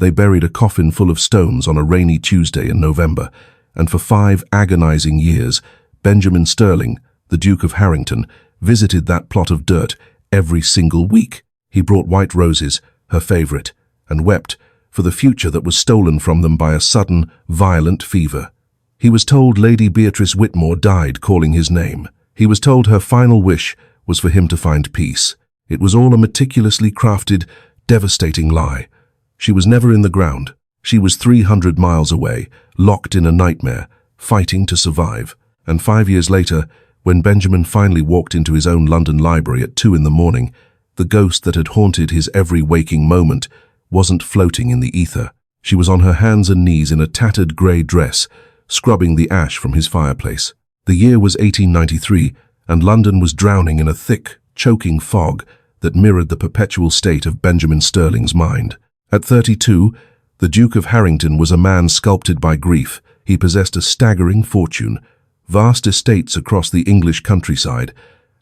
They buried a coffin full of stones on a rainy Tuesday in November, and for 5 agonizing years, Benjamin Stirling, the Duke of Harrington, visited that plot of dirt every single week. He brought white roses, her favorite, and wept for the future that was stolen from them by a sudden, violent fever. He was told Lady Beatrice Witmore died calling his name. He was told her final wish was for him to find peace. It was all a meticulously crafted, devastating lie. She was never in the ground. She was 300 miles away, locked in a nightmare, fighting to survive. And 5 years later, when Benjamin finally walked into his own London library at 2 in the morning, the ghost that had haunted his every waking moment wasn't floating in the ether. She was on her hands and knees in a tattered grey dress, scrubbing the ash from his fireplace. The year was 1893, and London was drowning in a thick, choking fog that mirrored the perpetual state of Benjamin Stirling's mind. At 32, the Duke of Harrington was a man sculpted by grief. He possessed a staggering fortune, vast estates across the English countryside,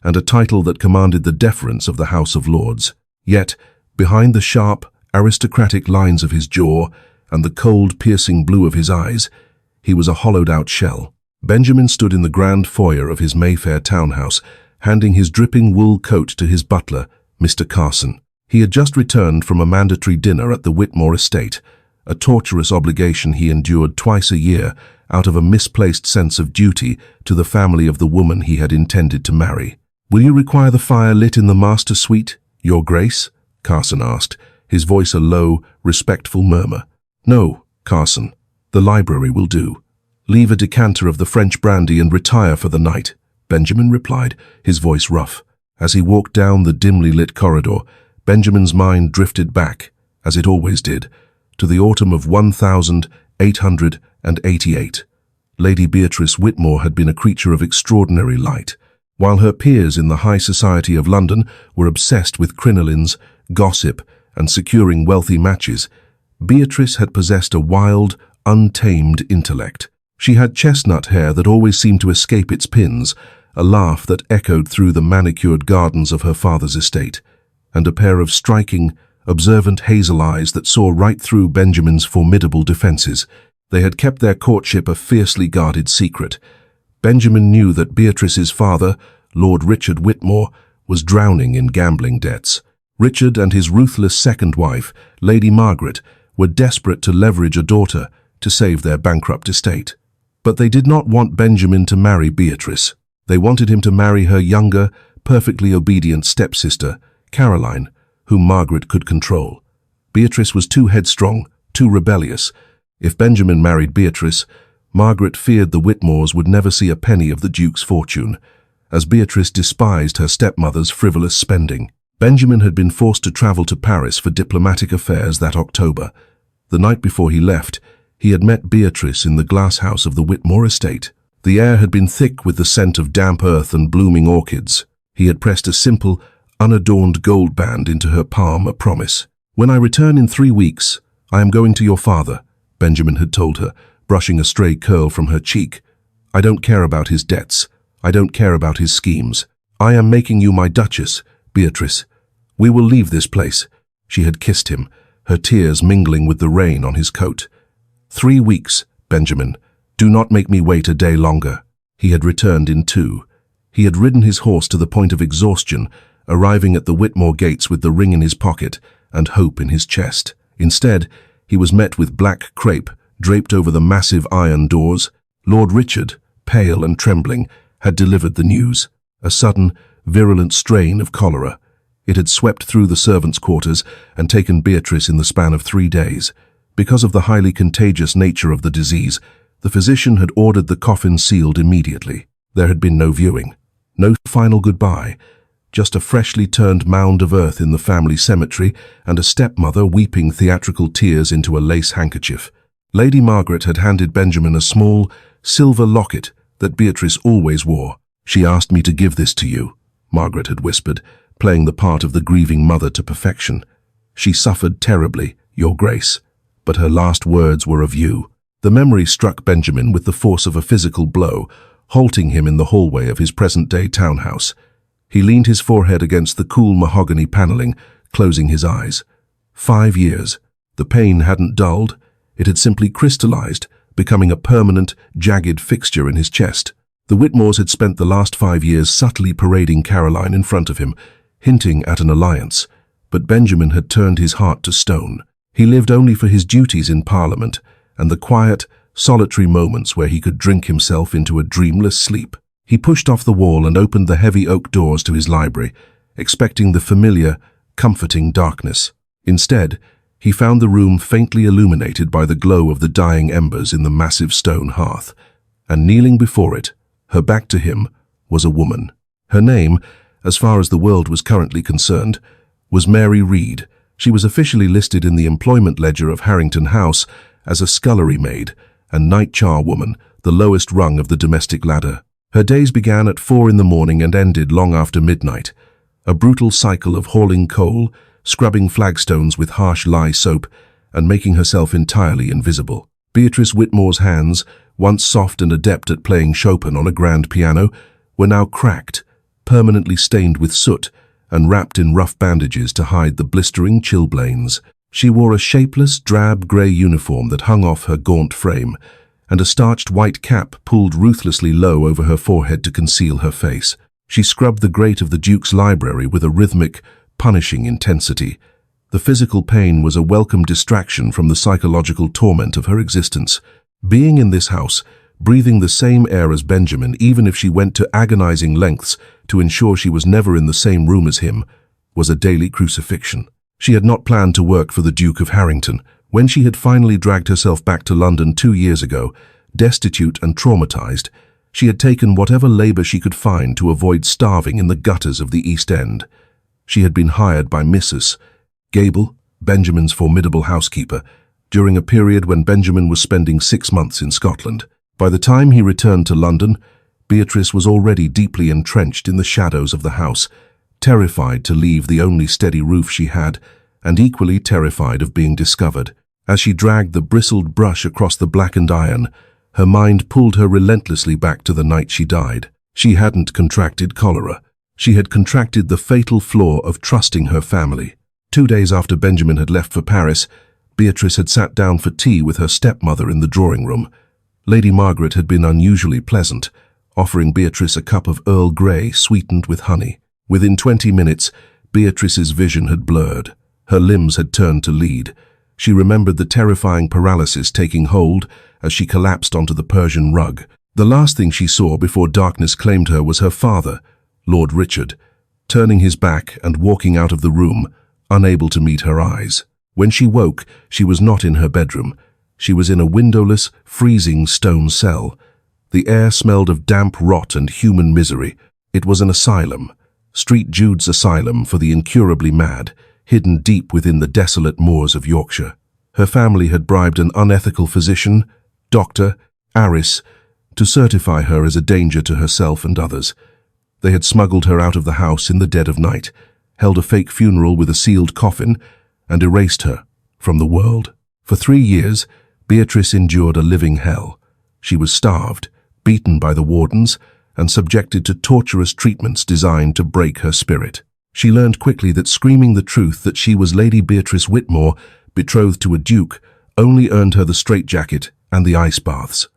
and a title that commanded the deference of the House of Lords. Yet, behind the sharp, aristocratic lines of his jaw and the cold, piercing blue of his eyes, he was a hollowed-out shell. Benjamin stood in the grand foyer of his Mayfair townhouse, handing his dripping wool coat to his butler, Mr. Carson. He had just returned from a mandatory dinner at the Witmore estate, a torturous obligation he endured twice a year out of a misplaced sense of duty to the family of the woman he had intended to marry. "Will you require the fire lit in the master suite, Your Grace?" Carson asked, his voice a low, respectful murmur. "No, Carson. The library will do. Leave a decanter of the French brandy and retire for the night," Benjamin replied, his voice rough. As he walked down the dimly lit corridor, Benjamin's mind drifted back, as it always did, to the autumn of 1888. Lady Beatrice Witmore had been a creature of extraordinary light. While her peers in the high society of London were obsessed with crinolines, gossip, and securing wealthy matches, Beatrice had possessed a wild, untamed intellect. She had chestnut hair that always seemed to escape its pins, a laugh that echoed through the manicured gardens of her father's estate, and a pair of striking, observant hazel eyes that saw right through Benjamin's formidable defenses. They had kept their courtship a fiercely guarded secret. Benjamin knew that Beatrice's father, Lord Richard Witmore, was drowning in gambling debts. Richard and his ruthless second wife, Lady Margaret, were desperate to leverage a daughter to save their bankrupt estate. But they did not want Benjamin to marry Beatrice. They wanted him to marry her younger, perfectly obedient stepsister, Caroline, whom Margaret could control. Beatrice was too headstrong, too rebellious. If Benjamin married Beatrice, Margaret feared the Witmores would never see a penny of the Duke's fortune, as Beatrice despised her stepmother's frivolous spending. Benjamin had been forced to travel to Paris for diplomatic affairs that October. The night before he left, he had met Beatrice in the glass house of the Witmore estate. The air had been thick with the scent of damp earth and blooming orchids. He had pressed a simple, unadorned gold band into her palm, a promise. "When I return in 3 weeks, I am going to your father," Benjamin had told her, brushing a stray curl from her cheek. "I don't care about his debts. I don't care about his schemes. I am making you my Duchess, Beatrice. We will leave this place." She had kissed him, her tears mingling with the rain on his coat. 3 weeks, Benjamin. Do not make me wait a day longer." He had returned in 2. He had ridden his horse to the point of exhaustion, arriving at the Witmore gates with the ring in his pocket and hope in his chest. Instead, he was met with black crepe draped over the massive iron doors. Lord Richard, pale and trembling, had delivered the news. A sudden, virulent strain of cholera. It had swept through the servants' quarters and taken Beatrice in the span of 3 days. Because of the highly contagious nature of the disease, the physician had ordered the coffin sealed immediately. There had been no viewing, no final goodbye, just a freshly turned mound of earth in the family cemetery and a stepmother weeping theatrical tears into a lace handkerchief. Lady Margaret had handed Benjamin a small, silver locket that Beatrice always wore. "She asked me to give this to you," Margaret had whispered, playing the part of the grieving mother to perfection. "She suffered terribly, Your Grace, but her last words were of you." The memory struck Benjamin with the force of a physical blow, halting him in the hallway of his present-day townhouse. He leaned his forehead against the cool mahogany paneling, closing his eyes. 5 years. The pain hadn't dulled, it had simply crystallized, becoming a permanent, jagged fixture in his chest. The Witmores had spent the last 5 years subtly parading Caroline in front of him, hinting at an alliance, but Benjamin had turned his heart to stone. He lived only for his duties in Parliament and the quiet, solitary moments where he could drink himself into a dreamless sleep. He pushed off the wall and opened the heavy oak doors to his library, expecting the familiar, comforting darkness. Instead, he found the room faintly illuminated by the glow of the dying embers in the massive stone hearth, and kneeling before it, her back to him, was a woman. Her name, as far as the world was currently concerned, was Mary Reed. She was officially listed in the employment ledger of Harrington House as a scullery maid and night charwoman, the lowest rung of the domestic ladder. Her days began at 4 in the morning and ended long after midnight, a brutal cycle of hauling coal, scrubbing flagstones with harsh lye soap, and making herself entirely invisible. Beatrice Witmore's hands, once soft and adept at playing Chopin on a grand piano, were now cracked, permanently stained with soot, and wrapped in rough bandages to hide the blistering chilblains. She wore a shapeless, drab grey uniform that hung off her gaunt frame, and a starched white cap pulled ruthlessly low over her forehead to conceal her face. She scrubbed the grate of the Duke's library with a rhythmic, punishing intensity. The physical pain was a welcome distraction from the psychological torment of her existence. Being in this house, breathing the same air as Benjamin, even if she went to agonizing lengths to ensure she was never in the same room as him, was a daily crucifixion. She had not planned to work for the Duke of Harrington. When she had finally dragged herself back to London 2 years ago, destitute and traumatized, she had taken whatever labor she could find to avoid starving in the gutters of the East End. She had been hired by Mrs. Gable, Benjamin's formidable housekeeper, during a period when Benjamin was spending 6 months in Scotland. By the time he returned to London, Beatrice was already deeply entrenched in the shadows of the house, terrified to leave the only steady roof she had, and equally terrified of being discovered. As she dragged the bristled brush across the blackened iron, her mind pulled her relentlessly back to the night she died. She hadn't contracted cholera. She had contracted the fatal flaw of trusting her family. 2 days after Benjamin had left for Paris, Beatrice had sat down for tea with her stepmother in the drawing room. Lady Margaret had been unusually pleasant, offering Beatrice a cup of Earl Grey sweetened with honey. Within 20 minutes, Beatrice's vision had blurred. Her limbs had turned to lead. She remembered the terrifying paralysis taking hold as she collapsed onto the Persian rug. The last thing she saw before darkness claimed her was her father, Lord Richard, turning his back and walking out of the room, unable to meet her eyes. When she woke, she was not in her bedroom. She was in a windowless, freezing stone cell. The air smelled of damp rot and human misery. It was an asylum, St. Jude's asylum for the incurably mad, hidden deep within the desolate moors of Yorkshire. Her family had bribed an unethical physician, Dr. Aris, to certify her as a danger to herself and others. They had smuggled her out of the house in the dead of night, held a fake funeral with a sealed coffin, and erased her from the world. For 3 years, Beatrice endured a living hell. She was starved, beaten by the wardens, and subjected to torturous treatments designed to break her spirit. She learned quickly that screaming the truth that she was Lady Beatrice Witmore, betrothed to a duke, only earned her the straitjacket and the ice baths.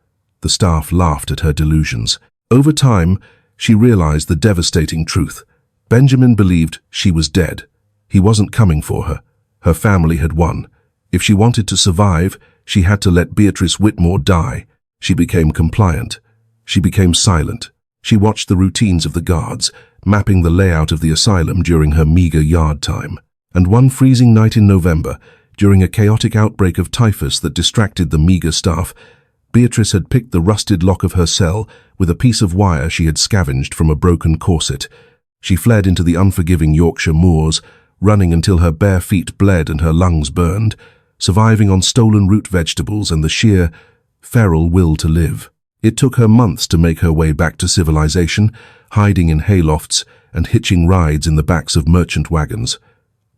The staff laughed at her delusions. Over time, she realized the devastating truth. Benjamin believed she was dead. He wasn't coming for her. Her family had won. If she wanted to survive, she had to let Beatrice Witmore die. She became compliant. She became silent. She watched the routines of the guards, mapping the layout of the asylum during her meager yard time. And one freezing night in November, during a chaotic outbreak of typhus that distracted the meager staff, Beatrice had picked the rusted lock of her cell with a piece of wire she had scavenged from a broken corset. She fled into the unforgiving Yorkshire moors, running until her bare feet bled and her lungs burned, surviving on stolen root vegetables and the sheer, feral will to live. It took her months to make her way back to civilization, hiding in haylofts and hitching rides in the backs of merchant wagons.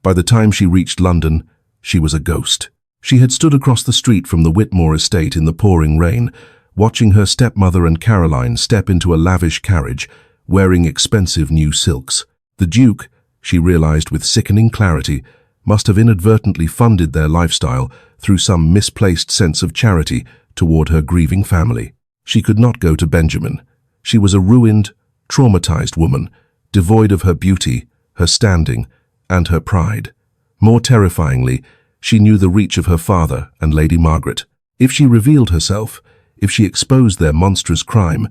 By the time she reached London, she was a ghost. She had stood across the street from the Witmore estate in the pouring rain, watching her stepmother and Caroline step into a lavish carriage, wearing expensive new silks. The Duke, she realized with sickening clarity, must have inadvertently funded their lifestyle through some misplaced sense of charity toward her grieving family. She could not go to Benjamin. She was a ruined, traumatized woman, devoid of her beauty, her standing, and her pride. More terrifyingly, she knew the reach of her father and Lady Margaret. If she revealed herself, if she exposed their monstrous crime,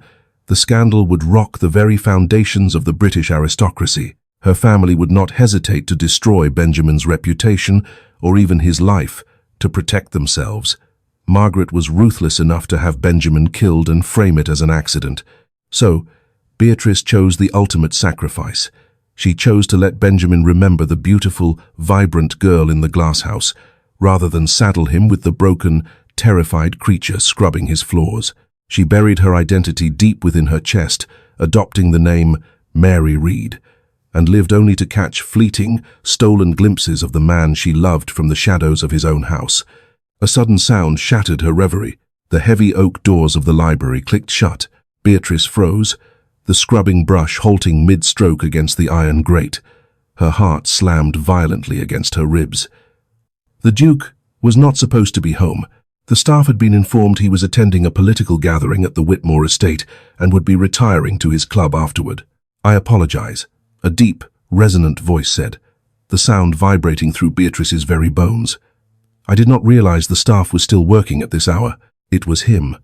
the scandal would rock the very foundations of the British aristocracy. Her family would not hesitate to destroy Benjamin's reputation or even his life to protect themselves. Margaret was ruthless enough to have Benjamin killed and frame it as an accident. So, Beatrice chose the ultimate sacrifice. She chose to let Benjamin remember the beautiful, vibrant girl in the glasshouse, rather than saddle him with the broken, terrified creature scrubbing his floors. She buried her identity deep within her chest, adopting the name Mary Read, and lived only to catch fleeting, stolen glimpses of the man she loved from the shadows of his own house. A sudden sound shattered her reverie. The heavy oak doors of the library clicked shut. Beatrice froze, the scrubbing brush halting mid-stroke against the iron grate. Her heart slammed violently against her ribs. The Duke was not supposed to be home. The staff had been informed he was attending a political gathering at the Witmore estate and would be retiring to his club afterward. "I apologize," a deep, resonant voice said, the sound vibrating through Beatrice's very bones. "I did not realize the staff was still working at this hour." It was him.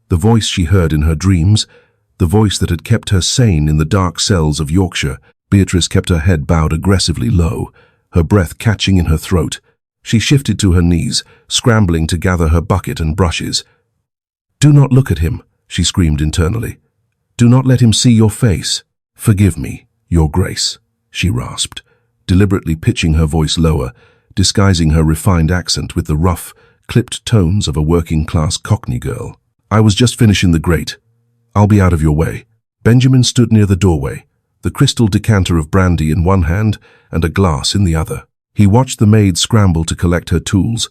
The voice she heard in her dreams, the voice that had kept her sane in the dark cells of Yorkshire. Beatrice kept her head bowed aggressively low, her breath catching in her throat. She shifted to her knees, scrambling to gather her bucket and brushes. "Do not look at him," she screamed internally. "Do not let him see your face. Forgive me, Your Grace," she rasped, deliberately pitching her voice lower, disguising her refined accent with the rough, clipped tones of a working-class Cockney girl. "I was just finishing the grate. I'll be out of your way." Benjamin stood near the doorway, the crystal decanter of brandy in one hand and a glass in the other. He watched the maid scramble to collect her tools.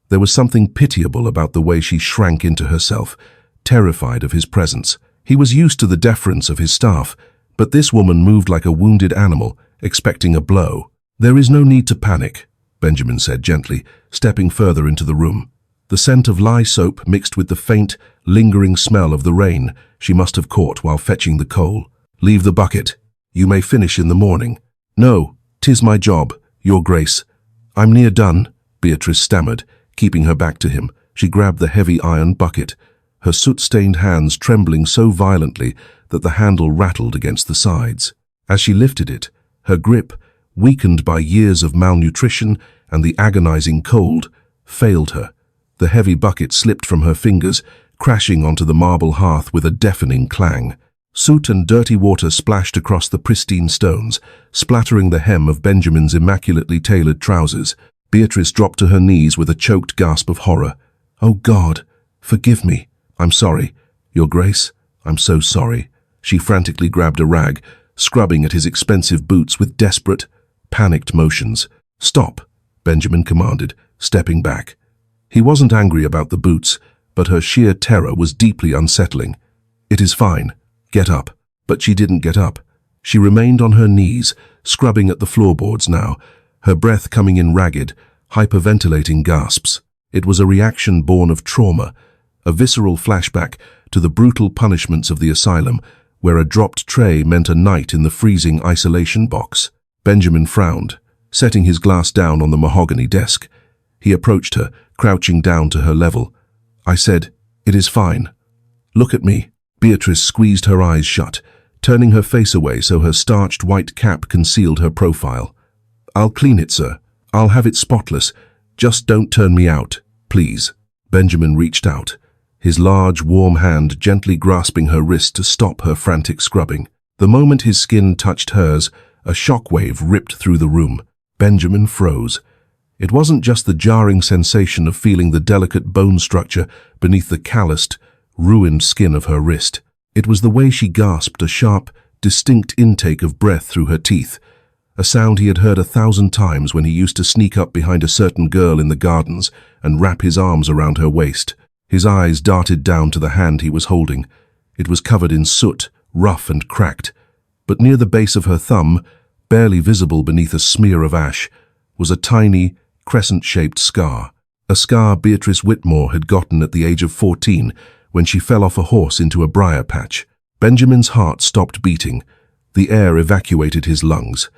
There was something pitiable about the way she shrank into herself, terrified of his presence. He was used to the deference of his staff, but this woman moved like a wounded animal, expecting a blow. "There is no need to panic," Benjamin said gently, stepping further into the room. The scent of lye soap mixed with the faint, lingering smell of the rain she must have caught while fetching the coal. "Leave the bucket. You may finish in the morning." "No, 'tis my job, Your Grace. I'm near done," Beatrice stammered, keeping her back to him. She grabbed the heavy iron bucket, her soot-stained hands trembling so violently that the handle rattled against the sides. As she lifted it, her grip, weakened by years of malnutrition and the agonizing cold, failed her. The heavy bucket slipped from her fingers, crashing onto the marble hearth with a deafening clang. Soot and dirty water splashed across the pristine stones, splattering the hem of Benjamin's immaculately tailored trousers. Beatrice dropped to her knees with a choked gasp of horror. "Oh God, forgive me. I'm sorry. Your Grace, I'm so sorry." She frantically grabbed a rag, scrubbing at his expensive boots with desperate, panicked motions. "Stop," Benjamin commanded, stepping back. He wasn't angry about the boots, but her sheer terror was deeply unsettling. "It is fine. Get up." But she didn't get up. She remained on her knees, scrubbing at the floorboards now, her breath coming in ragged, hyperventilating gasps. It was a reaction born of trauma, a visceral flashback to the brutal punishments of the asylum, where a dropped tray meant a night in the freezing isolation box. Benjamin frowned, setting his glass down on the mahogany desk. He approached her, crouching down to her level. "I said, it is fine. Look at me." Beatrice squeezed her eyes shut, turning her face away so her starched white cap concealed her profile. "I'll clean it, sir. I'll have it spotless. Just don't turn me out, please." Benjamin reached out, his large, warm hand gently grasping her wrist to stop her frantic scrubbing. The moment his skin touched hers, a shockwave ripped through the room. Benjamin froze. It wasn't just the jarring sensation of feeling the delicate bone structure beneath the calloused, ruined skin of her wrist. It was the way she gasped a sharp, distinct intake of breath through her teeth, a sound he had heard 1,000 times when he used to sneak up behind a certain girl in the gardens and wrap his arms around her waist. His eyes darted down to the hand he was holding. It was covered in soot, rough and cracked, but near the base of her thumb, barely visible beneath a smear of ash, was a tiny, crescent-shaped scar. A scar Beatrice Witmore had gotten at the age of 14 when she fell off a horse into a briar patch. Benjamin's heart stopped beating. The air evacuated his lungs.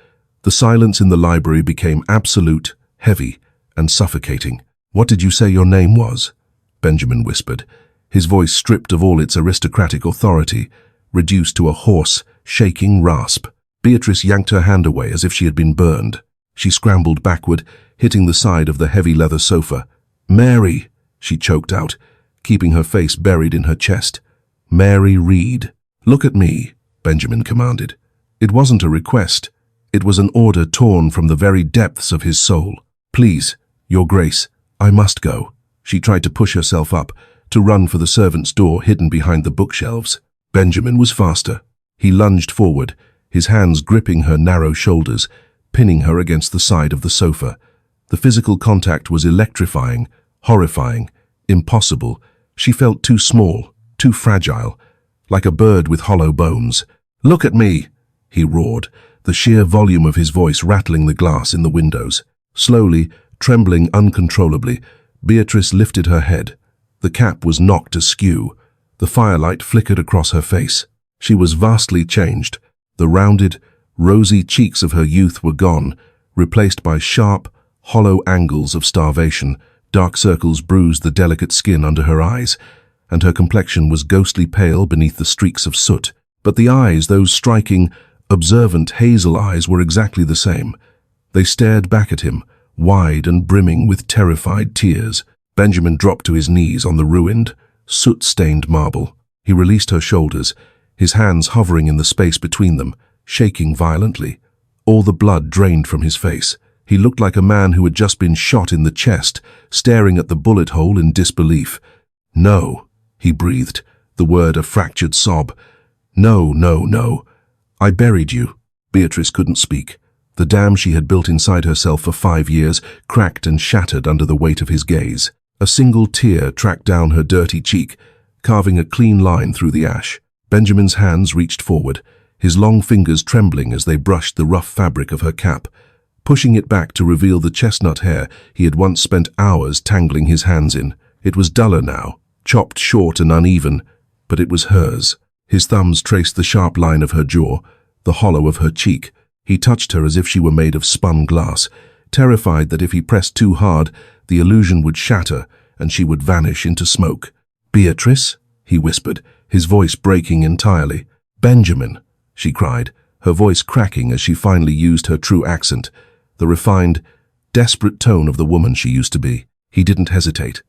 The silence in the library became absolute, heavy, and suffocating. "What did you say your name was?" Benjamin whispered, his voice stripped of all its aristocratic authority, reduced to a hoarse, shaking rasp. Beatrice yanked her hand away as if she had been burned. She scrambled backward, hitting the side of the heavy leather sofa. "Mary," she choked out, keeping her face buried in her chest. "Mary Reed." "Look at me," Benjamin commanded. It wasn't a request. It was an order torn from the very depths of his soul. "Please, Your Grace, I must go." She tried to push herself up, to run for the servants' door hidden behind the bookshelves. Benjamin was faster. He lunged forward, his hands gripping her narrow shoulders, pinning her against the side of the sofa. The physical contact was electrifying, horrifying, impossible. She felt too small, too fragile, like a bird with hollow bones. "Look at me," he roared, the sheer volume of his voice rattling the glass in the windows. Slowly, trembling uncontrollably, Beatrice lifted her head. The cap was knocked askew. The firelight flickered across her face. She was vastly changed. The rounded, rosy cheeks of her youth were gone, replaced by sharp, hollow angles of starvation. Dark circles bruised the delicate skin under her eyes, and her complexion was ghostly pale beneath the streaks of soot. But the eyes, those striking, observant hazel eyes, were exactly the same. They stared back at him, wide and brimming with terrified tears. Benjamin dropped to his knees on the ruined, soot-stained marble. He released her shoulders, his hands hovering in the space between them, shaking violently. All the blood drained from his face. He looked like a man who had just been shot in the chest, staring at the bullet hole in disbelief. "No," he breathed, the word a fractured sob. "No, no, no. I buried you." Beatrice couldn't speak. The dam she had built inside herself for 5 years cracked and shattered under the weight of his gaze. A single tear tracked down her dirty cheek, carving a clean line through the ash. Benjamin's hands reached forward, his long fingers trembling as they brushed the rough fabric of her cap, pushing it back to reveal the chestnut hair he had once spent hours tangling his hands in. It was duller now, chopped short and uneven, but it was hers. His thumbs traced the sharp line of her jaw, the hollow of her cheek. He touched her as if she were made of spun glass, terrified that if he pressed too hard, the illusion would shatter and she would vanish into smoke. "Beatrice?" he whispered, his voice breaking entirely. "Benjamin," she cried, her voice cracking as she finally used her true accent, the refined, desperate tone of the woman she used to be. He didn't hesitate.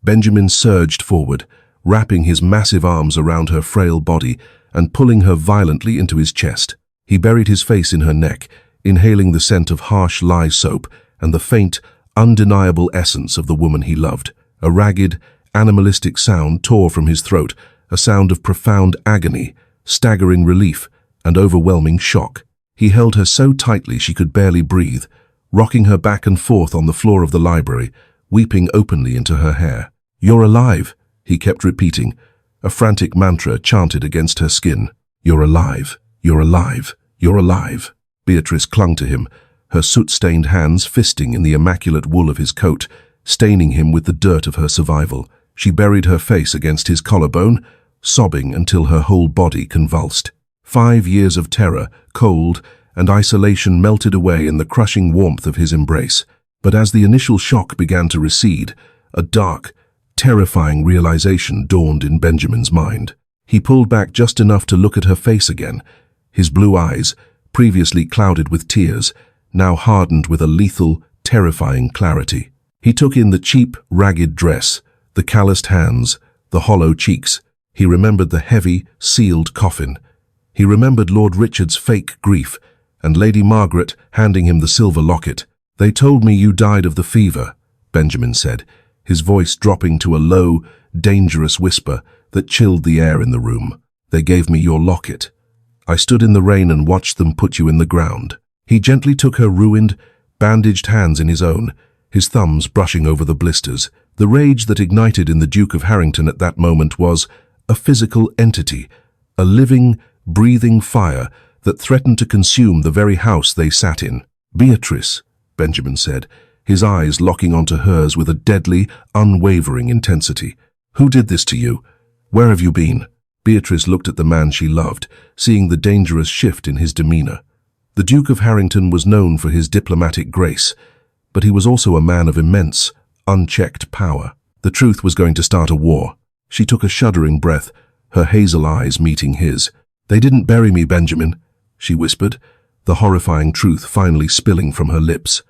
Benjamin surged forward, wrapping his massive arms around her frail body and pulling her violently into his chest. He buried his face in her neck, inhaling the scent of harsh lye soap and the faint, undeniable essence of the woman he loved. A ragged, animalistic sound tore from his throat, a sound of profound agony, staggering relief, and overwhelming shock. He held her so tightly she could barely breathe, rocking her back and forth on the floor of the library, weeping openly into her hair. "You're alive," he kept repeating, a frantic mantra chanted against her skin. "You're alive. You're alive. You're alive." Beatrice clung to him, her soot-stained hands fisting in the immaculate wool of his coat, staining him with the dirt of her survival. She buried her face against his collarbone, sobbing until her whole body convulsed. 5 years of terror, cold, and isolation melted away in the crushing warmth of his embrace. But as the initial shock began to recede, a dark, terrifying realization dawned in Benjamin's mind. He pulled back just enough to look at her face again, his blue eyes, previously clouded with tears, now hardened with a lethal, terrifying clarity. He took in the cheap, ragged dress, the calloused hands, the hollow cheeks. He remembered the heavy, sealed coffin. He remembered Lord Richard's fake grief, and Lady Margaret handing him the silver locket. "They told me you died of the fever," Benjamin said, his voice dropping to a low, dangerous whisper that chilled the air in the room. "They gave me your locket. I stood in the rain and watched them put you in the ground." He gently took her ruined, bandaged hands in his own, his thumbs brushing over the blisters. The rage that ignited in the Duke of Harrington at that moment was a physical entity, a living, breathing fire that threatened to consume the very house they sat in. "Beatrice," Benjamin said, his eyes locking onto hers with a deadly, unwavering intensity. "Who did this to you? Where have you been?" Beatrice looked at the man she loved, seeing the dangerous shift in his demeanor. The Duke of Harrington was known for his diplomatic grace, but he was also a man of immense, unchecked power. The truth was going to start a war. She took a shuddering breath, her hazel eyes meeting his. "They didn't bury me, Benjamin," she whispered, the horrifying truth finally spilling from her lips.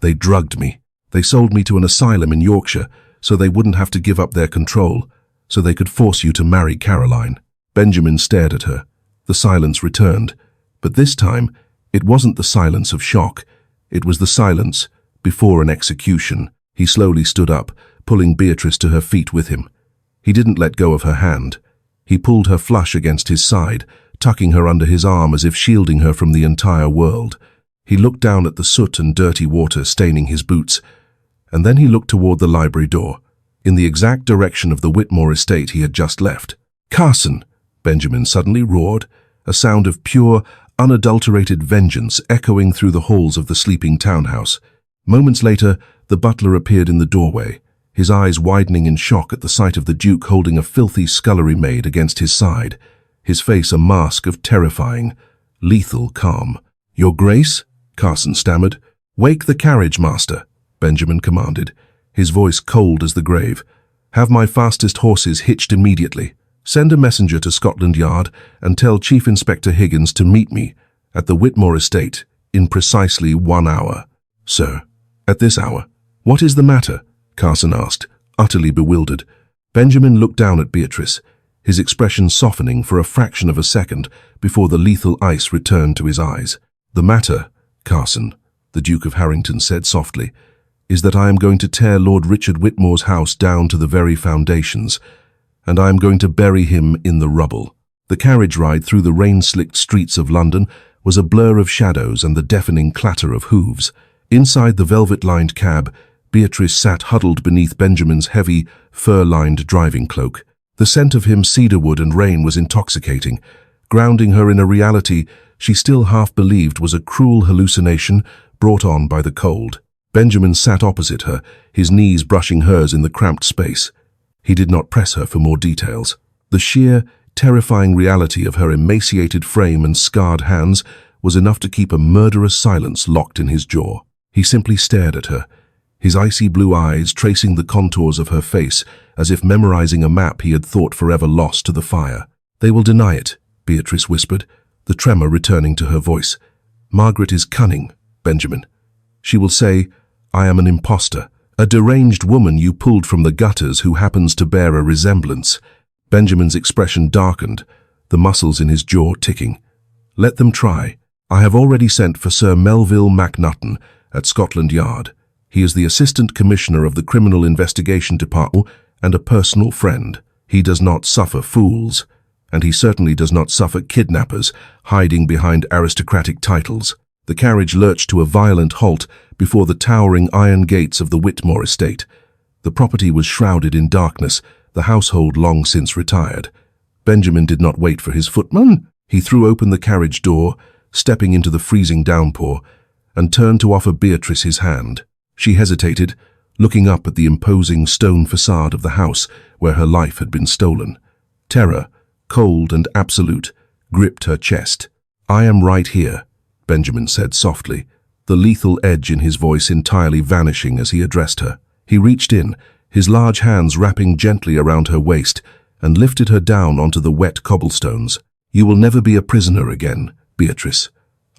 "They drugged me. They sold me to an asylum in Yorkshire so they wouldn't have to give up their control, so they could force you to marry Caroline." Benjamin stared at her. The silence returned, but this time it wasn't the silence of shock. It was the silence before an execution. He slowly stood up, pulling Beatrice to her feet with him. He didn't let go of her hand. He pulled her flush against his side, tucking her under his arm as if shielding her from the entire world. He looked down at the soot and dirty water staining his boots, and then he looked toward the library door, in the exact direction of the Witmore estate he had just left. "Carson!" Benjamin suddenly roared, a sound of pure, unadulterated vengeance echoing through the halls of the sleeping townhouse. Moments later, the butler appeared in the doorway, his eyes widening in shock at the sight of the Duke holding a filthy scullery maid against his side, his face a mask of terrifying, lethal calm. "Your Grace?" Carson stammered. "Wake the carriage, master," Benjamin commanded, his voice cold as the grave. "Have my fastest horses hitched immediately. Send a messenger to Scotland Yard and tell Chief Inspector Higgins to meet me at the Witmore estate in precisely 1 hour." "Sir, at this hour? What is the matter?" Carson asked, utterly bewildered. Benjamin looked down at Beatrice, his expression softening for a fraction of a second before the lethal ice returned to his eyes. "The matter, Carson," the Duke of Harrington said softly, "is that I am going to tear Lord Richard Witmore's house down to the very foundations, and I am going to bury him in the rubble." The carriage ride through the rain-slicked streets of London was a blur of shadows and the deafening clatter of hooves. Inside the velvet-lined cab, Beatrice sat huddled beneath Benjamin's heavy, fur-lined driving cloak. The scent of him, cedarwood and rain, was intoxicating, grounding her in a reality she still half believed was a cruel hallucination brought on by the cold. Benjamin sat opposite her, his knees brushing hers in the cramped space. He did not press her for more details. The sheer, terrifying reality of her emaciated frame and scarred hands was enough to keep a murderous silence locked in his jaw. He simply stared at her, his icy blue eyes tracing the contours of her face as if memorizing a map he had thought forever lost to the fire. "They will deny it," Beatrice whispered, the tremor returning to her voice. "Margaret is cunning, Benjamin. She will say, 'I am an impostor, a deranged woman you pulled from the gutters who happens to bear a resemblance.'" Benjamin's expression darkened, the muscles in his jaw ticking. "Let them try. I have already sent for Sir Melville Macnutton at Scotland Yard. He is the Assistant Commissioner of the Criminal Investigation Department and a personal friend. He does not suffer fools, and he certainly does not suffer kidnappers hiding behind aristocratic titles." The carriage lurched to a violent halt before the towering iron gates of the Witmore estate. The property was shrouded in darkness, the household long since retired. Benjamin did not wait for his footman. He threw open the carriage door, stepping into the freezing downpour, and turned to offer Beatrice his hand. She hesitated, looking up at the imposing stone facade of the house where her life had been stolen. Terror, cold and absolute, gripped her chest. "I am right here," Benjamin said softly, the lethal edge in his voice entirely vanishing as he addressed her. He reached in, his large hands wrapping gently around her waist, and lifted her down onto the wet cobblestones. "You will never be a prisoner again, Beatrice.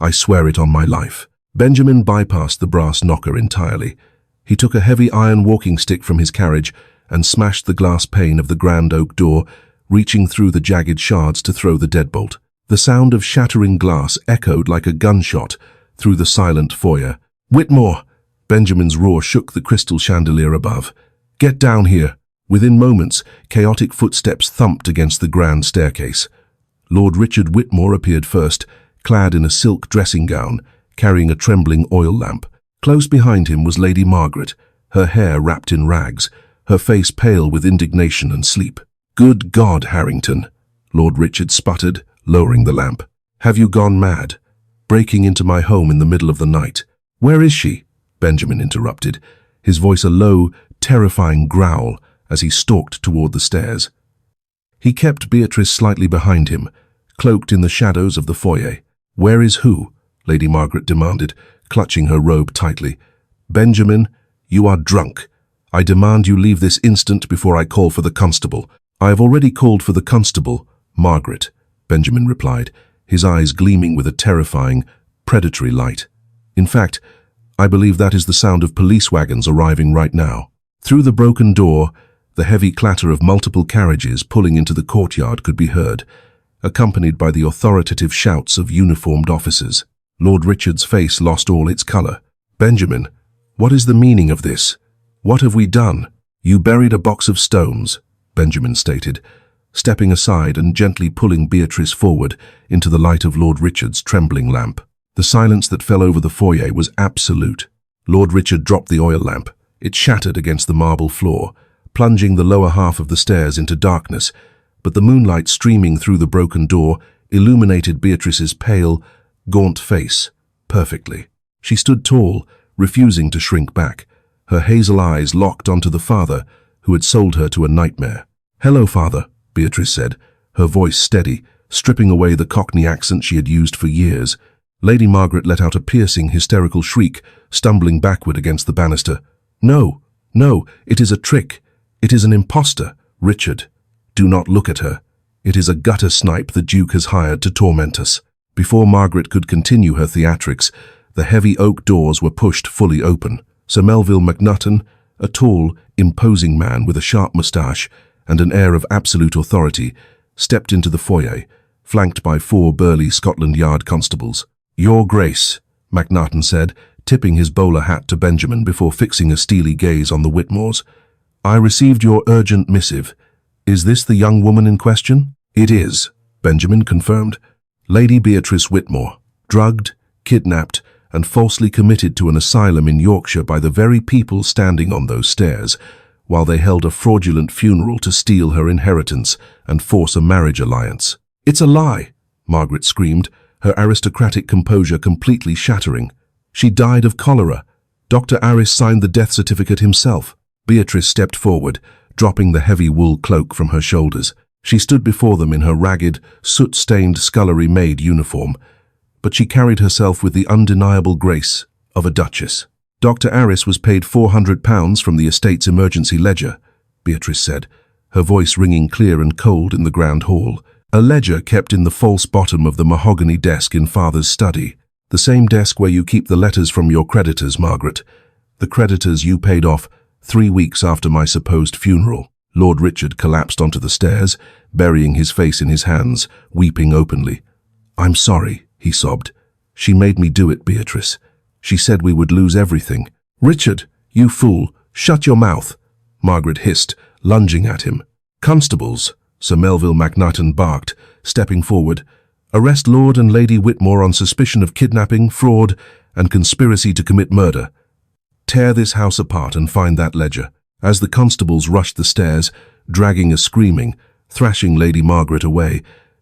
I swear it on my life." Benjamin bypassed the brass knocker entirely. He took a heavy iron walking stick from his carriage and smashed the glass pane of the grand oak door, reaching through the jagged shards to throw the deadbolt. The sound of shattering glass echoed like a gunshot through the silent foyer. "Witmore!" Benjamin's roar shook the crystal chandelier above. "Get down here!" Within moments, chaotic footsteps thumped against the grand staircase. Lord Richard Witmore appeared first, clad in a silk dressing gown, carrying a trembling oil lamp. Close behind him was Lady Margaret, her hair wrapped in rags, her face pale with indignation and sleep. "Good God, Harrington," Lord Richard sputtered, lowering the lamp. "Have you gone mad? Breaking into my home in the middle of the night. Where is she?" Benjamin interrupted, his voice a low, terrifying growl as he stalked toward the stairs. He kept Beatrice slightly behind him, cloaked in the shadows of the foyer. "Where is who?" Lady Margaret demanded, clutching her robe tightly. "Benjamin, you are drunk. I demand you leave this instant before I call for the constable." "I have already called for the constable, Margaret," Benjamin replied, his eyes gleaming with a terrifying, predatory light. "In fact, I believe that is the sound of police wagons arriving right now." Through the broken door, the heavy clatter of multiple carriages pulling into the courtyard could be heard, accompanied by the authoritative shouts of uniformed officers. Lord Richard's face lost all its color. "Benjamin, what is the meaning of this? What have we done?" "You buried a box of stones," Benjamin stated, stepping aside and gently pulling Beatrice forward into the light of Lord Richard's trembling lamp. The silence that fell over the foyer was absolute. Lord Richard dropped the oil lamp. It shattered against the marble floor, plunging the lower half of the stairs into darkness, but the moonlight streaming through the broken door illuminated Beatrice's pale, gaunt face perfectly. She stood tall, refusing to shrink back, her hazel eyes locked onto the father who had sold her to a nightmare. "Hello, father," Beatrice said, her voice steady, stripping away the Cockney accent she had used for years. Lady Margaret let out a piercing, hysterical shriek, stumbling backward against the banister. "No, no, it is a trick. It is an impostor. Richard, do not look at her. It is a gutter snipe the Duke has hired to torment us." Before Margaret could continue her theatrics, the heavy oak doors were pushed fully open. Sir Melville Macnaghten, a tall, imposing man with a sharp moustache and an air of absolute authority, stepped into the foyer, flanked by 4 burly Scotland Yard constables. "Your Grace," Macnaghten said, tipping his bowler hat to Benjamin before fixing a steely gaze on the Witmores. "I received your urgent missive. Is this the young woman in question?" "It is," Benjamin confirmed. "Lady Beatrice Witmore, drugged, kidnapped, and falsely committed to an asylum in Yorkshire by the very people standing on those stairs, while they held a fraudulent funeral to steal her inheritance and force a marriage alliance." "It's a lie," Margaret screamed, her aristocratic composure completely shattering. "She died of cholera. Dr. Aris signed the death certificate himself." Beatrice stepped forward, dropping the heavy wool cloak from her shoulders. She stood before them in her ragged, soot-stained scullery maid uniform, but she carried herself with the undeniable grace of a duchess. "Dr. Aris was paid £400 from the estate's emergency ledger," Beatrice said, her voice ringing clear and cold in the grand hall. "A ledger kept in the false bottom of the mahogany desk in Father's study. The same desk where you keep the letters from your creditors, Margaret. The creditors you paid off 3 weeks after my supposed funeral." Lord Richard collapsed onto the stairs, burying his face in his hands, weeping openly. "I'm sorry," he sobbed. "She made me do it, Beatrice. She said we would lose everything." "Richard, you fool, shut your mouth," Margaret hissed, lunging at him. "Constables," Sir Melville Macnaghten barked, stepping forward. "Arrest Lord and Lady Witmore on suspicion of kidnapping, fraud, and conspiracy to commit murder. Tear this house apart and find that ledger." As the constables rushed the stairs, dragging a screaming, thrashing Lady Margaret away,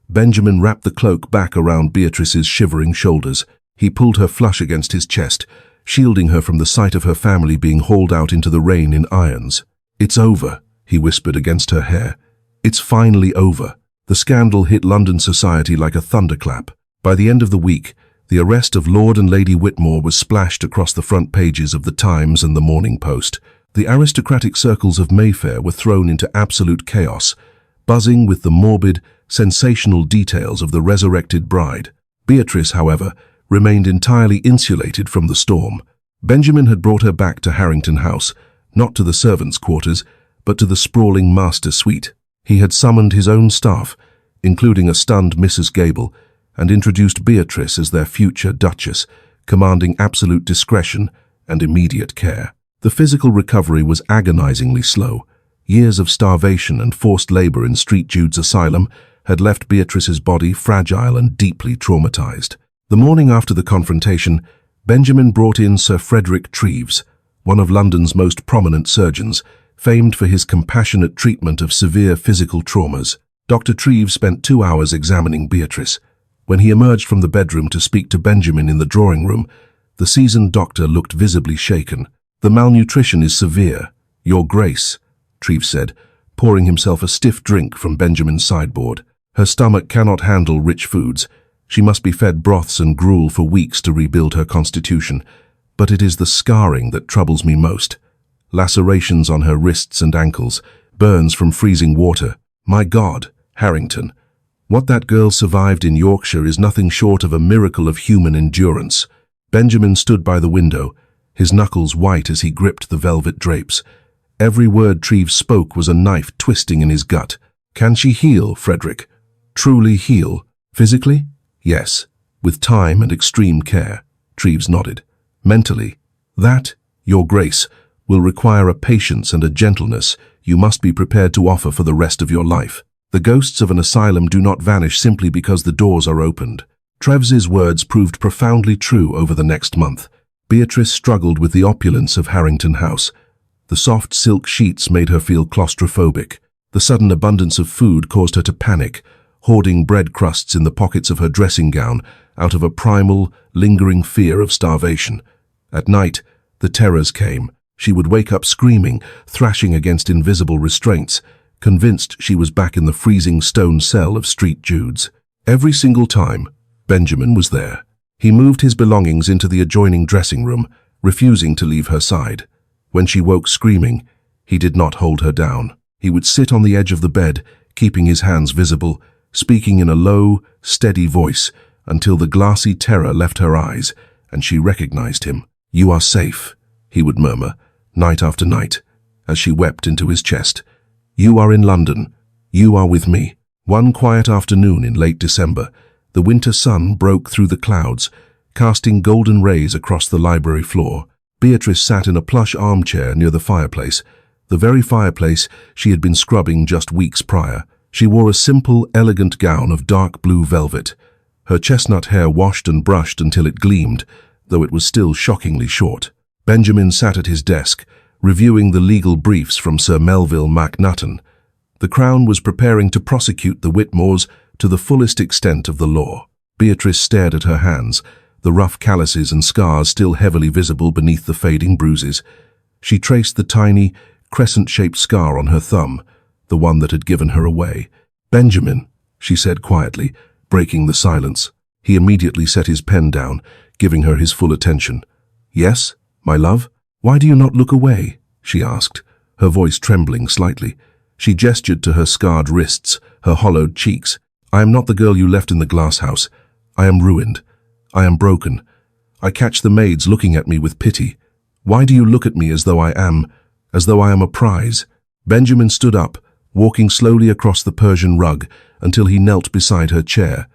Benjamin wrapped the cloak back around Beatrice's shivering shoulders. He pulled her flush against his chest, shielding her from the sight of her family being hauled out into the rain in irons. "It's over," he whispered against her hair. "It's finally over." The scandal hit London society like a thunderclap. By the end of the week, the arrest of Lord and Lady Witmore was splashed across the front pages of the Times and the Morning Post. The aristocratic circles of Mayfair were thrown into absolute chaos, buzzing with the morbid, sensational details of the resurrected bride. Beatrice, however, remained entirely insulated from the storm. Benjamin had brought her back to Harrington House, not to the servants' quarters, but to the sprawling master suite. He had summoned his own staff, including a stunned Mrs. Gable, and introduced Beatrice as their future Duchess, commanding absolute discretion and immediate care. The physical recovery was agonizingly slow. Years of starvation and forced labor in St. Jude's Asylum had left Beatrice's body fragile and deeply traumatized. The morning after the confrontation, Benjamin brought in Sir Frederick Treves, one of London's most prominent surgeons, famed for his compassionate treatment of severe physical traumas. Dr. Treves spent 2 hours examining Beatrice. When he emerged from the bedroom to speak to Benjamin in the drawing room, The seasoned doctor looked visibly shaken. "The malnutrition is severe, Your Grace," Treves said, pouring himself a stiff drink from Benjamin's sideboard. "Her stomach cannot handle rich foods. She must be fed broths and gruel for weeks to rebuild her constitution. But it is the scarring that troubles me most. Lacerations on her wrists and ankles, burns from freezing water. My God, Harrington, what that girl survived in Yorkshire is nothing short of a miracle of human endurance." Benjamin stood by the window, his knuckles white as he gripped the velvet drapes. Every word Treves spoke was a knife twisting in his gut. "Can she heal, Frederick? Truly heal? Physically? Yes, with time and extreme care." Treves nodded. "Mentally? That, Your Grace, will require a patience and a gentleness you must be prepared to offer for the rest of your life. The ghosts of an asylum do not vanish simply because the doors are opened." Treves's words proved profoundly true over the next month. Beatrice struggled with the opulence of Harrington House. The soft silk sheets made her feel claustrophobic. The sudden abundance of food caused her to panic, hoarding bread crusts in the pockets of her dressing gown out of a primal, lingering fear of starvation. At night, the terrors came. She would wake up screaming, thrashing against invisible restraints, convinced she was back in the freezing stone cell of Street Jude's. Every single time, Benjamin was there. He moved his belongings into the adjoining dressing room, refusing to leave her side. When she woke screaming, he did not hold her down. He would sit on the edge of the bed, keeping his hands visible, speaking in a low, steady voice, until the glassy terror left her eyes, and she recognized him. "You are safe," he would murmur, night after night, as she wept into his chest. "You are in London. You are with me." One quiet afternoon in late December, the winter sun broke through the clouds, casting golden rays across the library floor. Beatrice sat in a plush armchair near the fireplace, the very fireplace she had been scrubbing just weeks prior. She wore a simple, elegant gown of dark blue velvet, her chestnut hair washed and brushed until it gleamed, though it was still shockingly short. Benjamin sat at his desk, reviewing the legal briefs from Sir Melville MacNutton. The Crown was preparing to prosecute the Witmores to the fullest extent of the law. Beatrice stared at her hands, the rough calluses and scars still heavily visible beneath the fading bruises. She traced the tiny, crescent-shaped scar on her thumb, the one that had given her away. "Benjamin," she said quietly, breaking the silence. He immediately set his pen down, giving her his full attention. "Yes, my love? Why do you not look away?" she asked, her voice trembling slightly. She gestured to her scarred wrists, her hollowed cheeks. "I am not the girl you left in the glass house. I am ruined. I am broken. I catch the maids looking at me with pity. Why do you look at me as though I am a prize?" Benjamin stood up, walking slowly across the Persian rug until he knelt beside her chair,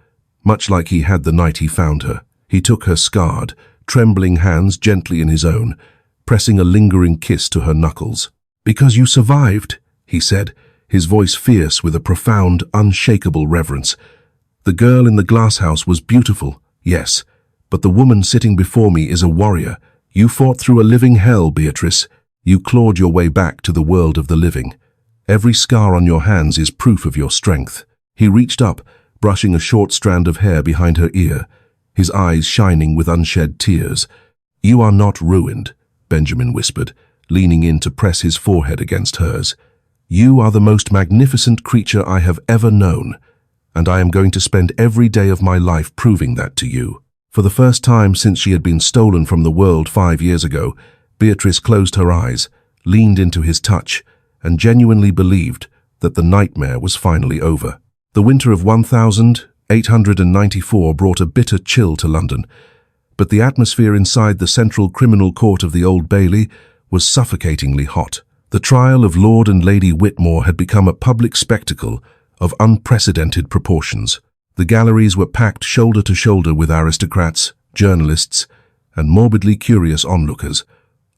much like he had the night he found her. He took her scarred, trembling hands gently in his own, pressing a lingering kiss to her knuckles. "Because you survived," he said, his voice fierce with a profound, unshakable reverence. "The girl in the glass house was beautiful, yes, but the woman sitting before me is a warrior. You fought through a living hell, Beatrice. You clawed your way back to the world of the living. Every scar on your hands is proof of your strength." He reached up, brushing a short strand of hair behind her ear, his eyes shining with unshed tears. "You are not ruined," Benjamin whispered, leaning in to press his forehead against hers. "You are the most magnificent creature I have ever known, and I am going to spend every day of my life proving that to you." For the first time since she had been stolen from the world 5 years ago, Beatrice closed her eyes, leaned into his touch, and genuinely believed that the nightmare was finally over. The winter of 1894 brought a bitter chill to London, but the atmosphere inside the Central Criminal Court of the Old Bailey was suffocatingly hot. The trial of Lord and Lady Witmore had become a public spectacle of unprecedented proportions. The galleries were packed shoulder to shoulder with aristocrats, journalists, and morbidly curious onlookers,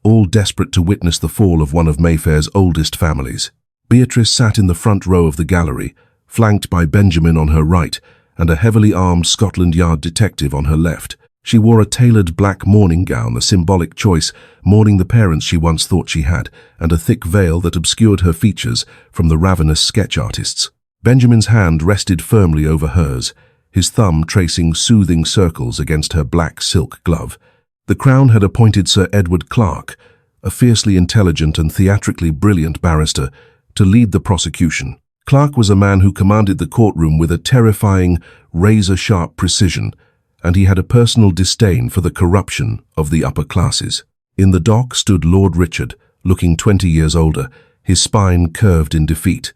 all desperate to witness the fall of one of Mayfair's oldest families. Beatrice sat in the front row of the gallery, flanked by Benjamin on her right and a heavily armed Scotland Yard detective on her left. She wore a tailored black mourning gown, a symbolic choice, mourning the parents she once thought she had, and a thick veil that obscured her features from the ravenous sketch artists. Benjamin's hand rested firmly over hers, his thumb tracing soothing circles against her black silk glove. The Crown had appointed Sir Edward Clarke, a fiercely intelligent and theatrically brilliant barrister, to lead the prosecution. Clarke was a man who commanded the courtroom with a terrifying, razor-sharp precision, and he had a personal disdain for the corruption of the upper classes. In the dock stood Lord Richard, looking 20 years older, his spine curved in defeat.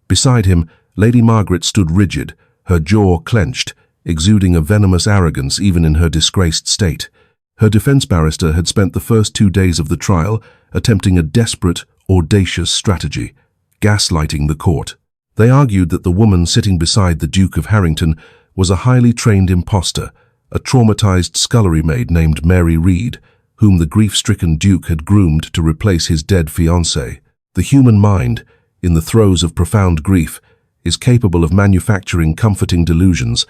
Beside him, Lady Margaret stood rigid, her jaw clenched, exuding a venomous arrogance even in her disgraced state. Her defense barrister had spent the first 2 days of the trial attempting a desperate, audacious strategy, gaslighting the court. They argued that the woman sitting beside the Duke of Harrington was a highly trained impostor, a traumatized scullery maid named Mary Read, whom the grief-stricken Duke had groomed to replace his dead fiancée. The human mind, in the throes of profound grief, is capable of manufacturing comforting delusions.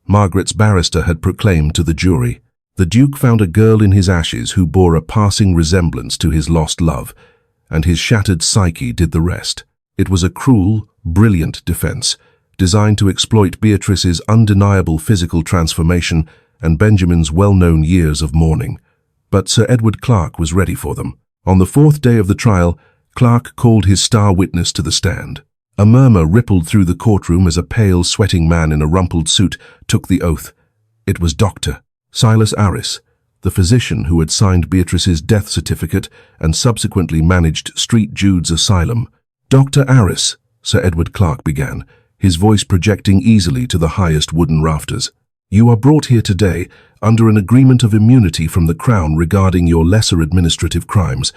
Margaret's barrister had proclaimed to the jury. The Duke found a girl in his ashes who bore a passing resemblance to his lost love, and his shattered psyche did the rest. It was a cruel, brilliant defense, designed to exploit Beatrice's undeniable physical transformation and Benjamin's well-known years of mourning. But Sir Edward Clarke was ready for them. On the 4th day of the trial, Clarke called his star witness to the stand. A murmur rippled through the courtroom as a pale, sweating man in a rumpled suit took the oath. It was Dr. Silas Arris, the physician who had signed Beatrice's death certificate and subsequently managed St. Jude's asylum. "Dr. Arris," Sir Edward Clarke began, his voice projecting easily to the highest wooden rafters. "You are brought here today under an agreement of immunity from the Crown regarding your lesser administrative crimes,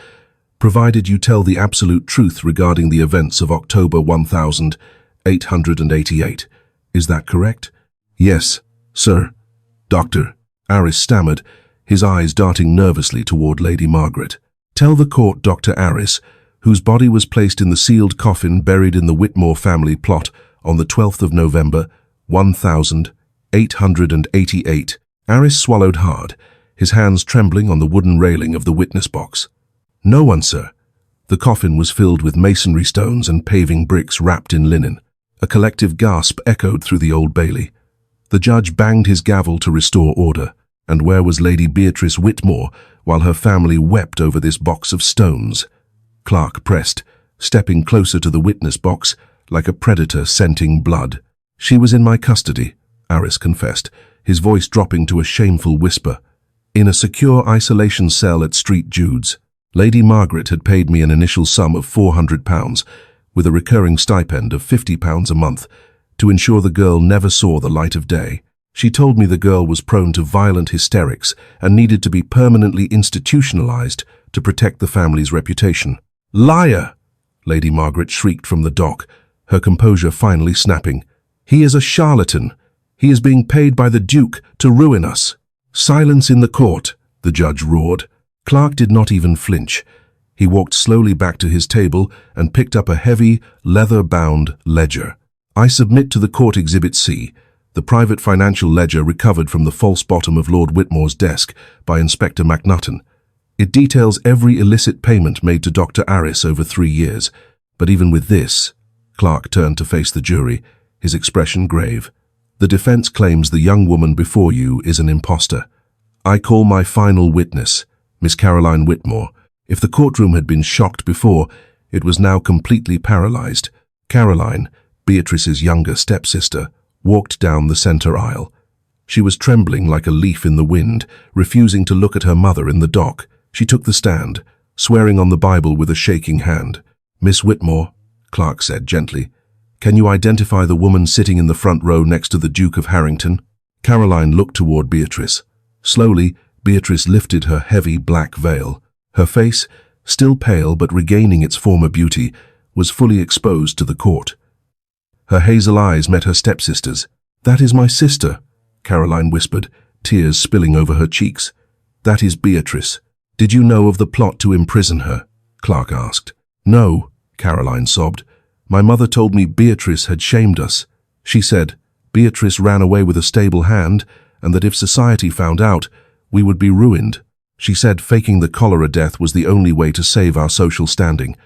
provided you tell the absolute truth regarding the events of October 1888. Is that correct?" "Yes, sir." Dr. Arris stammered, his eyes darting nervously toward Lady Margaret. "Tell the court Dr. Arris, whose body was placed in the sealed coffin buried in the Witmore family plot on the 12th of November, 1888. Arris swallowed hard, his hands trembling on the wooden railing of the witness box. "No one, sir." The coffin was filled with masonry stones and paving bricks wrapped in linen. A collective gasp echoed through the Old Bailey. The judge banged his gavel to restore order. And where was Lady Beatrice Witmore while her family wept over this box of stones? Clarke pressed, stepping closer to the witness box like a predator scenting blood. "She was in my custody," Arris confessed, his voice dropping to a shameful whisper. "In a secure isolation cell at St. Jude's. Lady Margaret had paid me an initial sum of £400, with a recurring stipend of £50 a month, to ensure the girl never saw the light of day. She told me the girl was prone to violent hysterics and needed to be permanently institutionalized to protect the family's reputation." "Liar!" Lady Margaret shrieked from the dock, her composure finally snapping. "He is a charlatan. He is being paid by the Duke to ruin us." "Silence in the court," the judge roared. Clarke did not even flinch. He walked slowly back to his table and picked up a heavy, leather-bound ledger. "I submit to the Court Exhibit C, the private financial ledger recovered from the false bottom of Lord Witmore's desk by Inspector MacNutton. It details every illicit payment made to Dr. Arris over 3 years. But even with this," Clarke turned to face the jury, his expression grave, "the defense claims the young woman before you is an impostor. I call my final witness, Miss Caroline Witmore." If the courtroom had been shocked before, it was now completely paralyzed. Caroline, Beatrice's younger stepsister, walked down the center aisle. She was trembling like a leaf in the wind, refusing to look at her mother in the dock. She took the stand, swearing on the Bible with a shaking hand. "Miss Witmore," Clarke said gently, "can you identify the woman sitting in the front row next to the Duke of Harrington?" Caroline looked toward Beatrice. Slowly, Beatrice lifted her heavy black veil. Her face, still pale but regaining its former beauty, was fully exposed to the court. Her hazel eyes met her stepsister's. "That is my sister," Caroline whispered, tears spilling over her cheeks. "That is Beatrice. Did you know of the plot to imprison her?" Clarke asked. "No," Caroline sobbed. "My mother told me Beatrice had shamed us. She said Beatrice ran away with a stable hand and that if society found out, we would be ruined. She said faking the cholera death was the only way to save our social standing.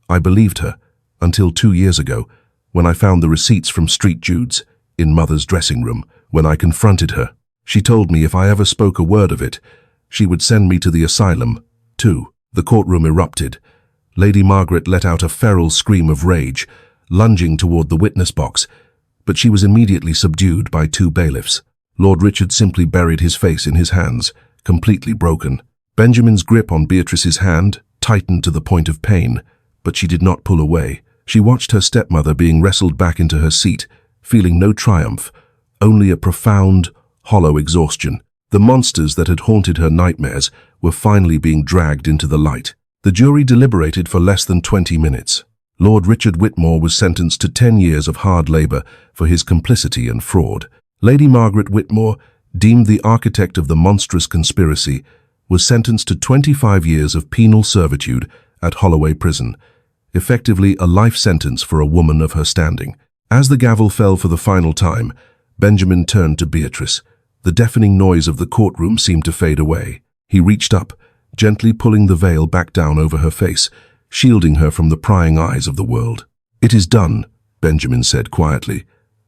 I believed her, until 2 years ago, when I found the receipts from St. Jude's in Mother's dressing room. When I confronted her, she told me if I ever spoke a word of it, She would send me to the asylum, too. The courtroom erupted. Lady Margaret let out a feral scream of rage, lunging toward the witness box, but she was immediately subdued by two bailiffs. Lord Richard simply buried his face in his hands, completely broken. Benjamin's grip on Beatrice's hand tightened to the point of pain, but she did not pull away. She watched her stepmother being wrestled back into her seat, feeling no triumph, only a profound, hollow exhaustion. The monsters that had haunted her nightmares were finally being dragged into the light. The jury deliberated for less than 20 minutes. Lord Richard Witmore was sentenced to 10 years of hard labor for his complicity and fraud. Lady Margaret Witmore, deemed the architect of the monstrous conspiracy, was sentenced to 25 years of penal servitude at Holloway Prison, effectively a life sentence for a woman of her standing. As the gavel fell for the final time, Benjamin turned to Beatrice. The deafening noise of the courtroom seemed to fade away. He reached up, gently pulling the veil back down over her face, shielding her from the prying eyes of the world. "It is done," Benjamin said quietly.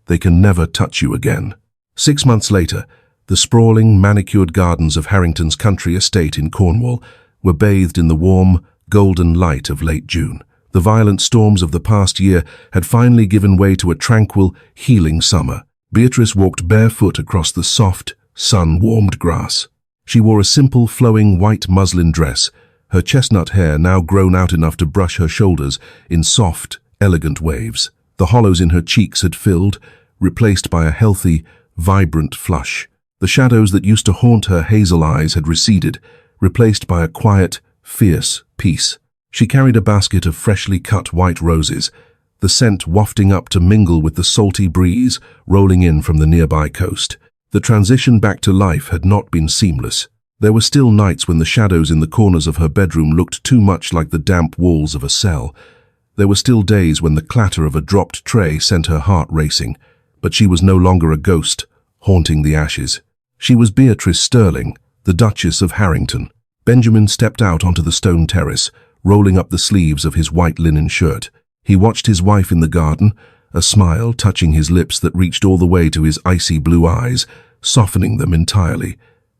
"They can never touch you again." 6 months later, the sprawling, manicured gardens of Harrington's country estate in Cornwall were bathed in the warm, golden light of late June. The violent storms of the past year had finally given way to a tranquil, healing summer. Beatrice walked barefoot across the soft, sun-warmed grass. She wore a simple, flowing white muslin dress, her chestnut hair now grown out enough to brush her shoulders in soft, elegant waves. The hollows in her cheeks had filled, replaced by a healthy, vibrant flush. The shadows that used to haunt her hazel eyes had receded, replaced by a quiet, fierce peace. She carried a basket of freshly cut white roses, the scent wafting up to mingle with the salty breeze rolling in from the nearby coast. The transition back to life had not been seamless. There were still nights when the shadows in the corners of her bedroom looked too much like the damp walls of a cell. There were still days when the clatter of a dropped tray sent her heart racing, but she was no longer a ghost, haunting the ashes. She was Beatrice Sterling, the Duchess of Harrington. Benjamin stepped out onto the stone terrace, rolling up the sleeves of his white linen shirt. He watched his wife in the garden, a smile touching his lips that reached all the way to his icy blue eyes, softening them entirely.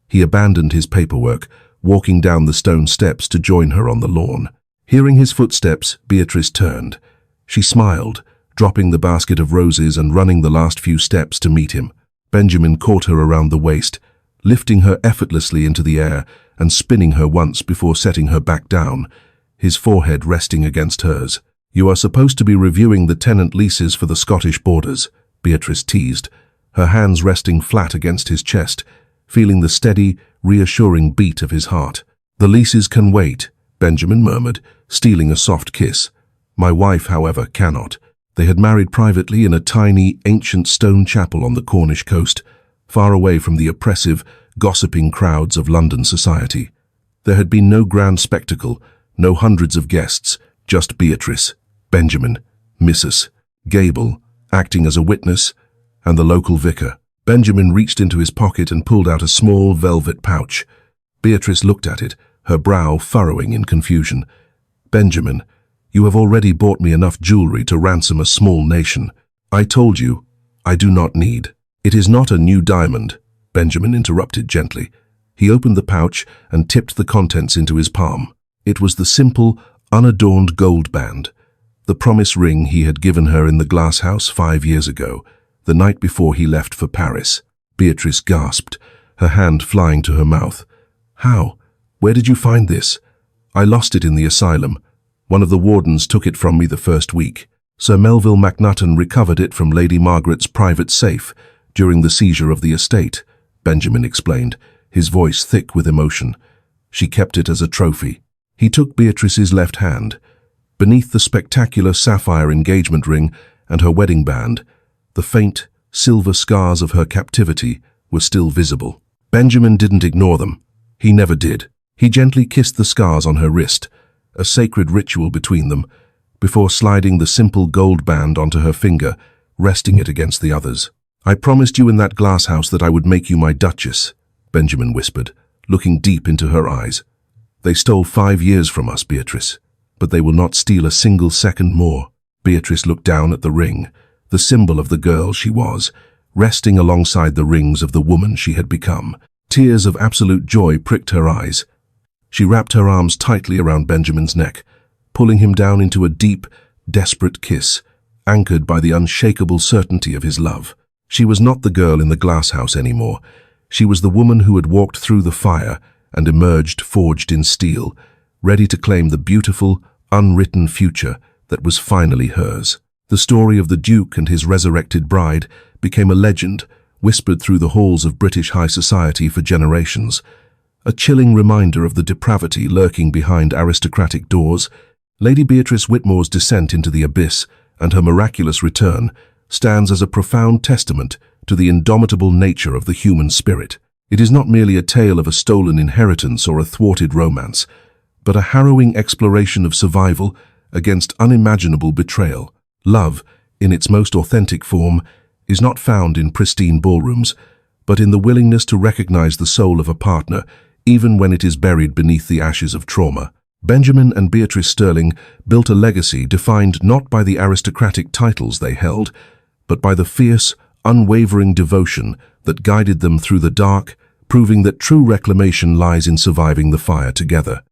He abandoned his paperwork, walking down the stone steps to join her on the lawn. Hearing his footsteps, Beatrice turned. She smiled, dropping the basket of roses and running the last few steps to meet him. Benjamin caught her around the waist, lifting her effortlessly into the air and spinning her once before setting her back down, his forehead resting against hers. "You are supposed to be reviewing the tenant leases for the Scottish borders," Beatrice teased, her hands resting flat against his chest, feeling the steady, reassuring beat of his heart. "The leases can wait," Benjamin murmured, stealing a soft kiss. "My wife, however, cannot." They had married privately in a tiny, ancient stone chapel on the Cornish coast, far away from the oppressive, gossiping crowds of London society. There had been no grand spectacle, no hundreds of guests, just Beatrice, Benjamin, Mrs. Gable, acting as a witness, and the local vicar. Benjamin reached into his pocket and pulled out a small velvet pouch. Beatrice looked at it, her brow furrowing in confusion. "Benjamin, you have already bought me enough jewelry to ransom a small nation. I told you, I do not need." "It is not a new diamond," Benjamin interrupted gently. He opened the pouch and tipped the contents into his palm. It was the simple, unadorned gold band, the promise ring he had given her in the glass house 5 years ago, the night before he left for Paris. Beatrice gasped, her hand flying to her mouth. "How? Where did you find this?" "I lost it in the asylum. One of the wardens took it from me the first week. Sir Melville Macnaghten recovered it from Lady Margaret's private safe during the seizure of the estate," Benjamin explained, his voice thick with emotion. "She kept it as a trophy." He took Beatrice's left hand. Beneath the spectacular sapphire engagement ring and her wedding band, the faint, silver scars of her captivity were still visible. Benjamin didn't ignore them. He never did. He gently kissed the scars on her wrist, a sacred ritual between them, before sliding the simple gold band onto her finger, resting it against the others. "I promised you in that glass house that I would make you my duchess," Benjamin whispered, looking deep into her eyes. "They stole 5 years from us, Beatrice, but they will not steal a single second more." Beatrice looked down at the ring, the symbol of the girl she was, resting alongside the rings of the woman she had become. Tears of absolute joy pricked her eyes. She wrapped her arms tightly around Benjamin's neck, pulling him down into a deep, desperate kiss, anchored by the unshakable certainty of his love. She was not the girl in the glass house anymore. She was the woman who had walked through the fire and emerged forged in steel, ready to claim the beautiful, unwritten future that was finally hers. The story of the Duke and his resurrected bride became a legend, whispered through the halls of British high society for generations. A chilling reminder of the depravity lurking behind aristocratic doors, Lady Beatrice Witmore's descent into the abyss and her miraculous return stands as a profound testament to the indomitable nature of the human spirit. It is not merely a tale of a stolen inheritance or a thwarted romance, but a harrowing exploration of survival against unimaginable betrayal. Love, in its most authentic form, is not found in pristine ballrooms, but in the willingness to recognize the soul of a partner, even when it is buried beneath the ashes of trauma. Benjamin and Beatrice Sterling built a legacy defined not by the aristocratic titles they held, but by the fierce, unwavering devotion that guided them through the dark, proving that true reclamation lies in surviving the fire together.